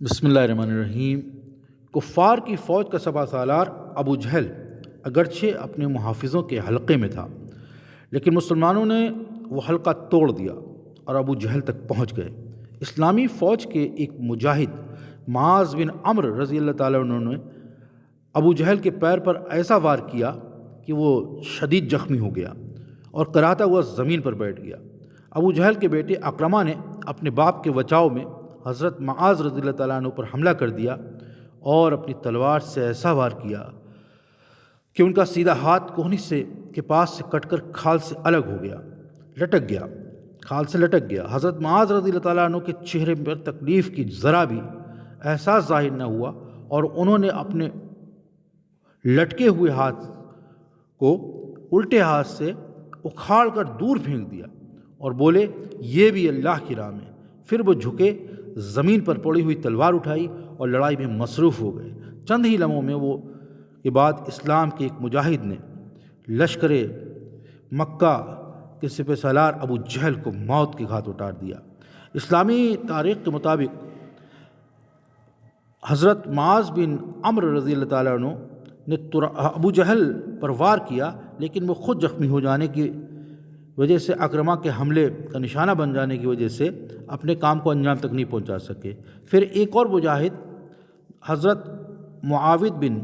بسم اللہ الرحمن الرحیم۔ کفار کی فوج کا سپہ سالار ابو جہل اگرچہ اپنے محافظوں کے حلقے میں تھا، لیکن مسلمانوں نے وہ حلقہ توڑ دیا اور ابو جہل تک پہنچ گئے۔ اسلامی فوج کے ایک مجاہد معاذ بن عمرو رضی اللہ تعالیٰ عنہ نے ابو جہل کے پیر پر ایسا وار کیا کہ وہ شدید زخمی ہو گیا اور کراہتا ہوا زمین پر بیٹھ گیا۔ ابو جہل کے بیٹے اکرمہ نے اپنے باپ کے بچاؤ میں حضرت معاذ رضی اللہ تعالیٰ عنہ پر حملہ کر دیا اور اپنی تلوار سے ایسا وار کیا کہ ان کا سیدھا ہاتھ کوہنی کے پاس سے کٹ کر کھال سے الگ ہو گیا، کھال سے لٹک گیا۔ حضرت معاذ رضی اللہ تعالیٰ عنہ کے چہرے پر تکلیف کی ذرا بھی احساس ظاہر نہ ہوا اور انہوں نے اپنے لٹکے ہوئے ہاتھ کو الٹے ہاتھ سے اکھاڑ کر دور پھینک دیا اور بولے، یہ بھی اللہ کی راہ میں۔ پھر وہ جھکے، زمین پر پڑی ہوئی تلوار اٹھائی اور لڑائی میں مصروف ہو گئے۔ چند ہی لمحوں میں کے بعد اسلام کے ایک مجاہد نے لشکر مکہ کے سپہ سالار ابو جہل کو موت کے گھاٹ اتار دیا۔ اسلامی تاریخ کے مطابق حضرت معاذ بن عمرو رضی اللہ تعالیٰ عنہ نے ابو جہل پر وار کیا، لیکن وہ خود زخمی ہو جانے کی وجہ سے اکرمہ کے حملے کا نشانہ بن جانے کی وجہ سے اپنے کام کو انجام تک نہیں پہنچا سکے۔ پھر ایک اور مجاہد حضرت معاوید بن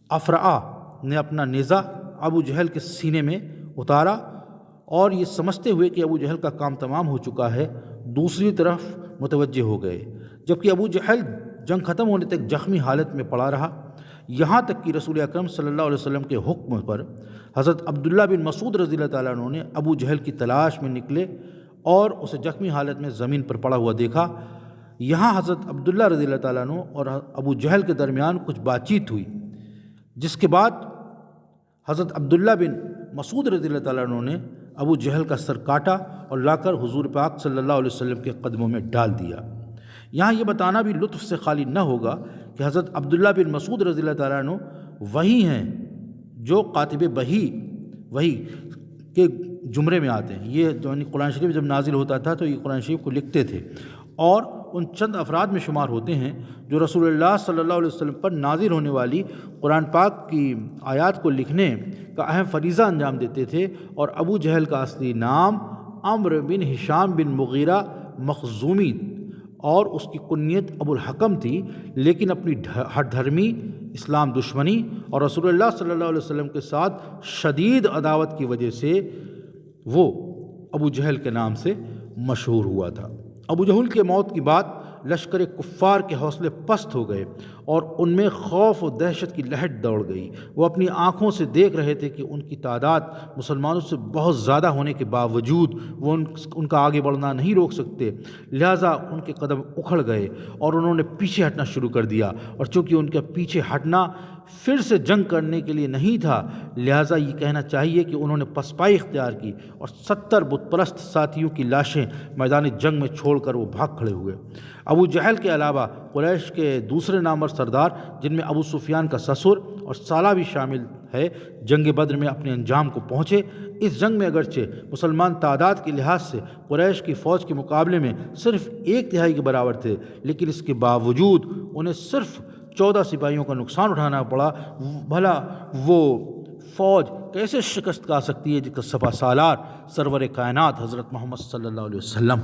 افرع نے اپنا نیزہ ابو جہل کے سینے میں اتارا اور یہ سمجھتے ہوئے کہ ابو جہل کا کام تمام ہو چکا ہے دوسری طرف متوجہ ہو گئے، جبکہ ابو جہل جنگ ختم ہونے تک زخمی حالت میں پڑا رہا، یہاں تک کہ رسول اکرم صلی اللہ علیہ وسلم کے حکم پر حضرت عبداللہ بن مسعود رضی اللہ تعالیٰ عنہ نے ابو جہل کی تلاش میں نکلے اور اسے زخمی حالت میں زمین پر پڑا ہوا دیکھا۔ یہاں حضرت عبداللہ رضی اللہ تعالیٰ عنہ اور ابو جہل کے درمیان کچھ بات چیت ہوئی، جس کے بعد حضرت عبداللہ بن مسعود رضی اللہ تعالیٰ عنہ نے ابو جہل کا سر کاٹا اور لا کر حضور پاک صلی اللہ علیہ وسلم کے قدموں میں ڈال دیا۔ یہاں یہ بتانا بھی لطف سے خالی نہ ہوگا کہ حضرت عبداللہ بن مسعود رضی اللہ تعالیٰ عنہ وہی ہیں جو کاتب وحی کے زمرے میں آتے ہیں۔ یہ جو قرآن شریف جب نازل ہوتا تھا تو یہ قرآن شریف کو لکھتے تھے اور ان چند افراد میں شمار ہوتے ہیں جو رسول اللہ صلی اللہ علیہ وسلم پر نازل ہونے والی قرآن پاک کی آیات کو لکھنے کا اہم فریضہ انجام دیتے تھے۔ اور ابو جہل کا اصلی نام عمرو بن ہشام بن مغیرہ مخزومی اور اس کی کنیت ابو الحکم تھی، لیکن اپنی ہٹ دھرمی، اسلام دشمنی اور رسول اللہ صلی اللہ علیہ وسلم کے ساتھ شدید عداوت کی وجہ سے وہ ابو جہل کے نام سے مشہور ہوا تھا۔ ابو جہل کے موت کی بعد لشکر کفار کے حوصلے پست ہو گئے اور ان میں خوف و دہشت کی لہر دوڑ گئی۔ وہ اپنی آنکھوں سے دیکھ رہے تھے کہ ان کی تعداد مسلمانوں سے بہت زیادہ ہونے کے باوجود وہ ان کا آگے بڑھنا نہیں روک سکتے، لہٰذا ان کے قدم اکھڑ گئے اور انہوں نے پیچھے ہٹنا شروع کر دیا، اور چونکہ ان کا پیچھے ہٹنا پھر سے جنگ کرنے کے لیے نہیں تھا، لہٰذا یہ کہنا چاہیے کہ انہوں نے پسپائی اختیار کی اور 70 بت پرست ساتھیوں کی لاشیں میدان جنگ میں چھوڑ کر وہ بھاگ کھڑے ہوئے۔ ابو جہل کے علاوہ قریش کے دوسرے نامور سردار جن میں ابو سفیان کا سسر اور سالہ بھی شامل ہے، جنگ بدر میں اپنے انجام کو پہنچے۔ اس جنگ میں اگرچہ مسلمان تعداد کے لحاظ سے قریش کی فوج کے مقابلے میں صرف 1/3 کے برابر تھے، لیکن اس کے باوجود انہیں صرف 14 سپاہیوں کا نقصان اٹھانا پڑا۔ بھلا وہ فوج کیسے شکست کھا سکتی ہے جس کا سپہ سالار سرور کائنات حضرت محمد صلی اللہ علیہ وسلم